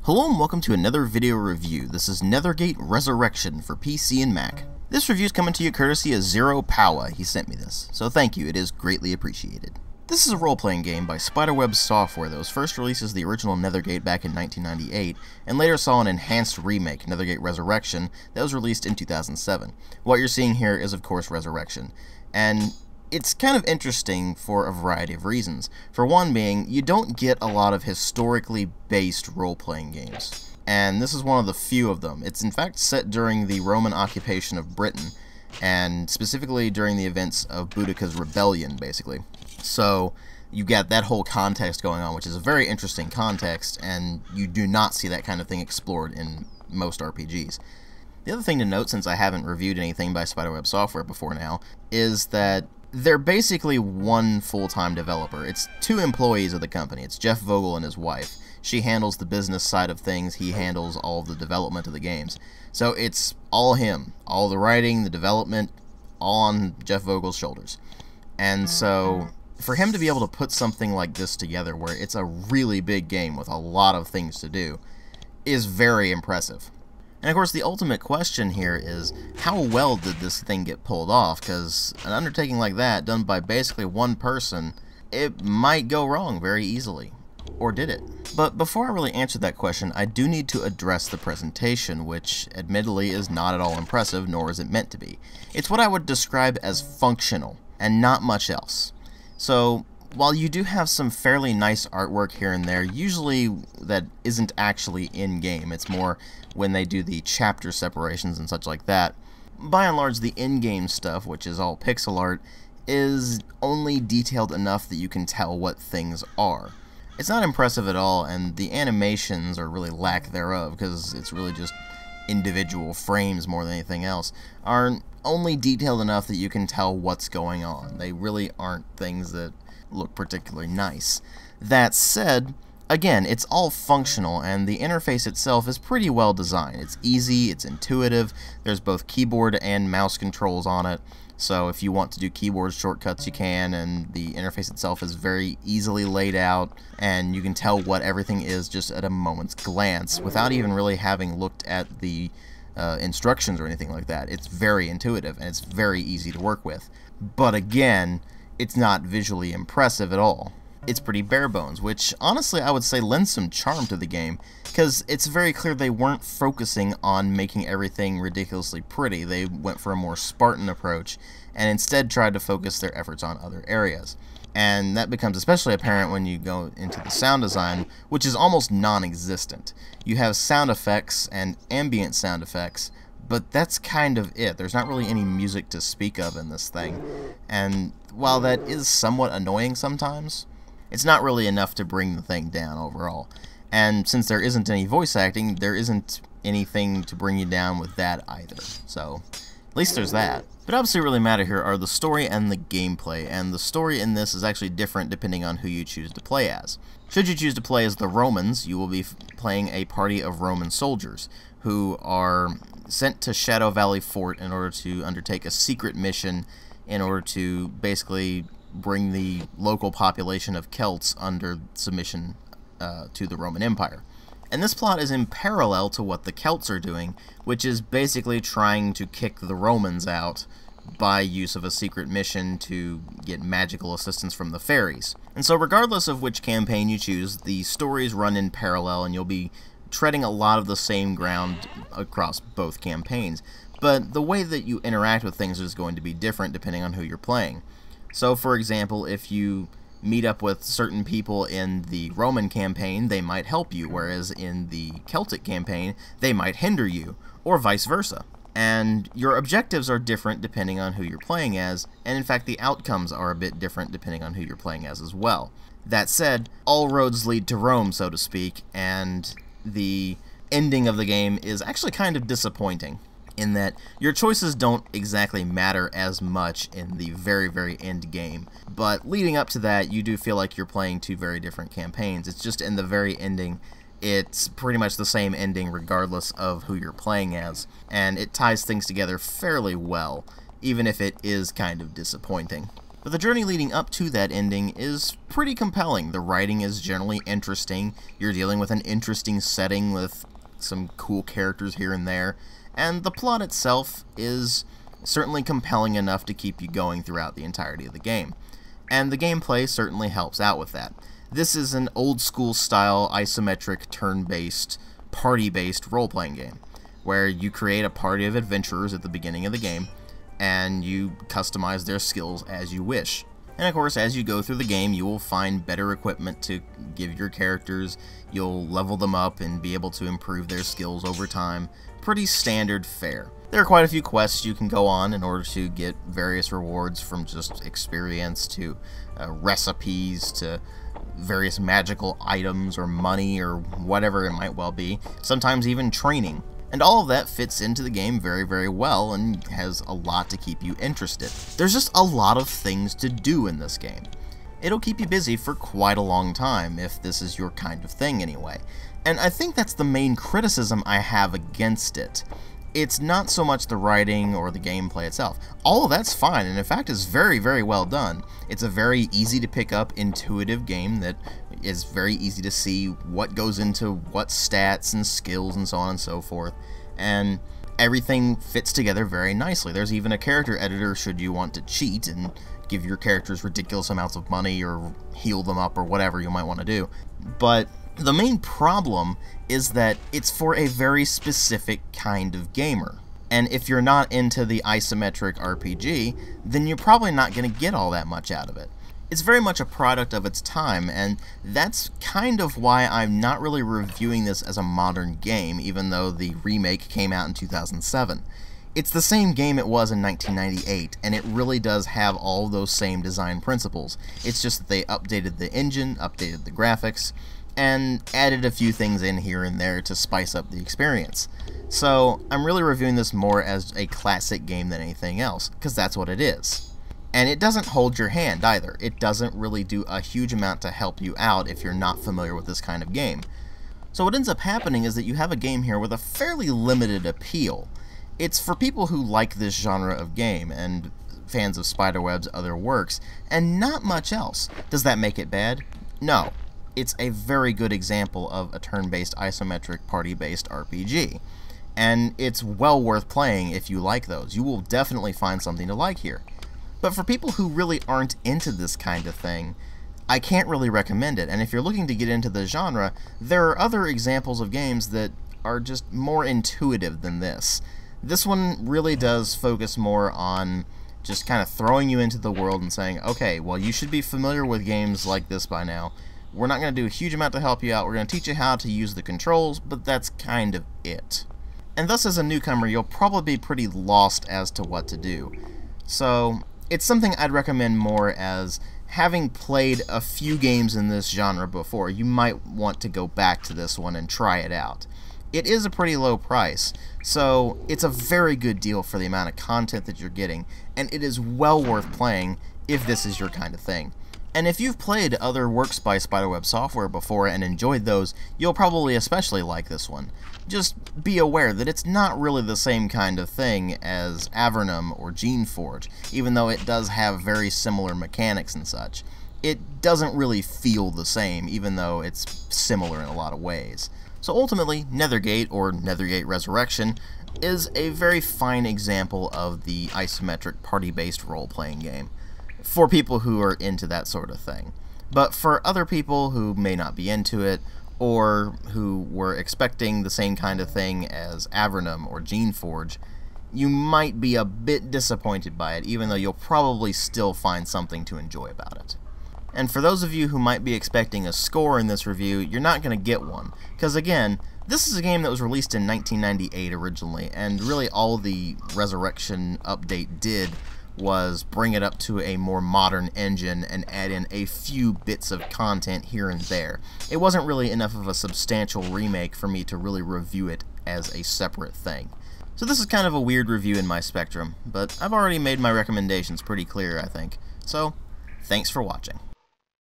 Hello and welcome to another video review. This is Nethergate Resurrection for PC and Mac. This review is coming to you courtesy of Zero Powa. He sent me this, so thank you, it is greatly appreciated. This is a role-playing game by Spiderweb Software that was first released as the original Nethergate back in 1998, and later saw an enhanced remake, Nethergate Resurrection, that was released in 2007. What you're seeing here is, of course, Resurrection, and it's kind of interesting for a variety of reasons. For one being, you don't get a lot of historically based role-playing games, and this is one of the few of them. It's in fact set during the Roman occupation of Britain, and specifically during the events of Boudicca's rebellion, basically. So you got that whole context going on, which is a very interesting context, and you do not see that kind of thing explored in most RPGs. The other thing to note, since I haven't reviewed anything by Spiderweb Software before now, is that they're basically one full-time developer. It's two employees of the company. It's Jeff Vogel and his wife. She handles the business side of things. He handles all of the development of the games. So it's all him. All the writing, the development, all on Jeff Vogel's shoulders. And so for him to be able to put something like this together, where it's a really big game with a lot of things to do, is very impressive. And of course, the ultimate question here is, how well did this thing get pulled off? Because an undertaking like that, done by basically one person, it might go wrong very easily. Or did it? But before I really answer that question, I do need to address the presentation, which admittedly is not at all impressive, nor is it meant to be. It's what I would describe as functional, and not much else. So, while you do have some fairly nice artwork here and there, usually that isn't actually in-game. It's more when they do the chapter separations and such like that. By and large, the in-game stuff, which is all pixel art, is only detailed enough that you can tell what things are. It's not impressive at all, and the animations, or really lack thereof, because it's really just individual frames more than anything else, are only detailed enough that you can tell what's going on. They really aren't things that look particularly nice. That said, again, it's all functional, and the interface itself is pretty well designed. It's easy, it's intuitive, there's both keyboard and mouse controls on it, so if you want to do keyboard shortcuts you can, and the interface itself is very easily laid out, and you can tell what everything is just at a moment's glance, without even really having looked at the instructions or anything like that. It's very intuitive, and it's very easy to work with. But again, it's not visually impressive at all. It's pretty bare bones, which honestly I would say lends some charm to the game, because it's very clear they weren't focusing on making everything ridiculously pretty. They went for a more Spartan approach, and instead tried to focus their efforts on other areas. And that becomes especially apparent when you go into the sound design, which is almost non-existent. You have sound effects and ambient sound effects, but that's kind of it. There's not really any music to speak of in this thing, and while that is somewhat annoying sometimes, it's not really enough to bring the thing down overall. And since there isn't any voice acting, there isn't anything to bring you down with that either. So, at least there's that. But obviously what really matter here are the story and the gameplay, and the story in this is actually different depending on who you choose to play as. Should you choose to play as the Romans, you will be playing a party of Roman soldiers who are sent to Shadow Valley Fort in order to undertake a secret mission in order to basically bring the local population of Celts under submission to the Roman Empire. And this plot is in parallel to what the Celts are doing, which is basically trying to kick the Romans out by use of a secret mission to get magical assistance from the fairies. And so regardless of which campaign you choose, the stories run in parallel, and you'll be treading a lot of the same ground across both campaigns. But the way that you interact with things is going to be different depending on who you're playing. So for example, if you meet up with certain people in the Roman campaign, they might help you, whereas in the Celtic campaign, they might hinder you, or vice versa. And your objectives are different depending on who you're playing as, and in fact the outcomes are a bit different depending on who you're playing as well. That said, all roads lead to Rome, so to speak, and the ending of the game is actually kind of disappointing, in that your choices don't exactly matter as much in the very, very end game. But leading up to that, you do feel like you're playing two very different campaigns. It's just in the very ending, it's pretty much the same ending regardless of who you're playing as, and it ties things together fairly well, even if it is kind of disappointing. But the journey leading up to that ending is pretty compelling. The writing is generally interesting, you're dealing with an interesting setting with some cool characters here and there, and the plot itself is certainly compelling enough to keep you going throughout the entirety of the game. And the gameplay certainly helps out with that. This is an old school style isometric turn-based, party-based role-playing game, where you create a party of adventurers at the beginning of the game, and you customize their skills as you wish. And of course, as you go through the game, you will find better equipment to give your characters, you'll level them up and be able to improve their skills over time. Pretty standard fare. There are quite a few quests you can go on in order to get various rewards, from just experience to recipes to various magical items or money or whatever it might well be, sometimes even training. And all of that fits into the game very, very well and has a lot to keep you interested. There's just a lot of things to do in this game. It'll keep you busy for quite a long time, if this is your kind of thing anyway. And I think that's the main criticism I have against it. It's not so much the writing or the gameplay itself. All of that's fine, and in fact is very, very well done. It's a very easy to pick up, intuitive game that is very easy to see what goes into what stats and skills and so on and so forth. And everything fits together very nicely. There's even a character editor should you want to cheat and give your characters ridiculous amounts of money or heal them up or whatever you might want to do. But the main problem is that it's for a very specific kind of gamer. And if you're not into the isometric RPG, then you're probably not going to get all that much out of it. It's very much a product of its time, and that's kind of why I'm not really reviewing this as a modern game, even though the remake came out in 2007. It's the same game it was in 1998, and it really does have all those same design principles. It's just that they updated the engine, updated the graphics, and added a few things in here and there to spice up the experience. So I'm really reviewing this more as a classic game than anything else, because that's what it is. And it doesn't hold your hand either. It doesn't really do a huge amount to help you out if you're not familiar with this kind of game. So what ends up happening is that you have a game here with a fairly limited appeal. It's for people who like this genre of game and fans of Spiderweb's other works, and not much else. Does that make it bad? No. It's a very good example of a turn-based isometric party-based RPG. And it's well worth playing if you like those. You will definitely find something to like here. But for people who really aren't into this kind of thing, I can't really recommend it. And if you're looking to get into the genre, there are other examples of games that are just more intuitive than this. This one really does focus more on just kind of throwing you into the world and saying, okay, well, you should be familiar with games like this by now. We're not going to do a huge amount to help you out. We're going to teach you how to use the controls, but that's kind of it. And thus, as a newcomer, you'll probably be pretty lost as to what to do. So it's something I'd recommend more as, having played a few games in this genre before, you might want to go back to this one and try it out. It is a pretty low price, so it's a very good deal for the amount of content that you're getting, and it is well worth playing if this is your kind of thing. And if you've played other works by Spiderweb Software before and enjoyed those, you'll probably especially like this one. Just be aware that it's not really the same kind of thing as Avernum or Geneforge, even though it does have very similar mechanics and such. It doesn't really feel the same, even though it's similar in a lot of ways. So ultimately, Nethergate, or Nethergate Resurrection, is a very fine example of the isometric party-based role-playing game, for people who are into that sort of thing. But for other people who may not be into it, or who were expecting the same kind of thing as Avernum or Geneforge, you might be a bit disappointed by it, even though you'll probably still find something to enjoy about it. And for those of you who might be expecting a score in this review, you're not going to get one, because again, this is a game that was released in 1998 originally, and really all the Resurrection update did was bring it up to a more modern engine and add in a few bits of content here and there. It wasn't really enough of a substantial remake for me to really review it as a separate thing. So this is kind of a weird review in my spectrum, but I've already made my recommendations pretty clear, I think. So, thanks for watching.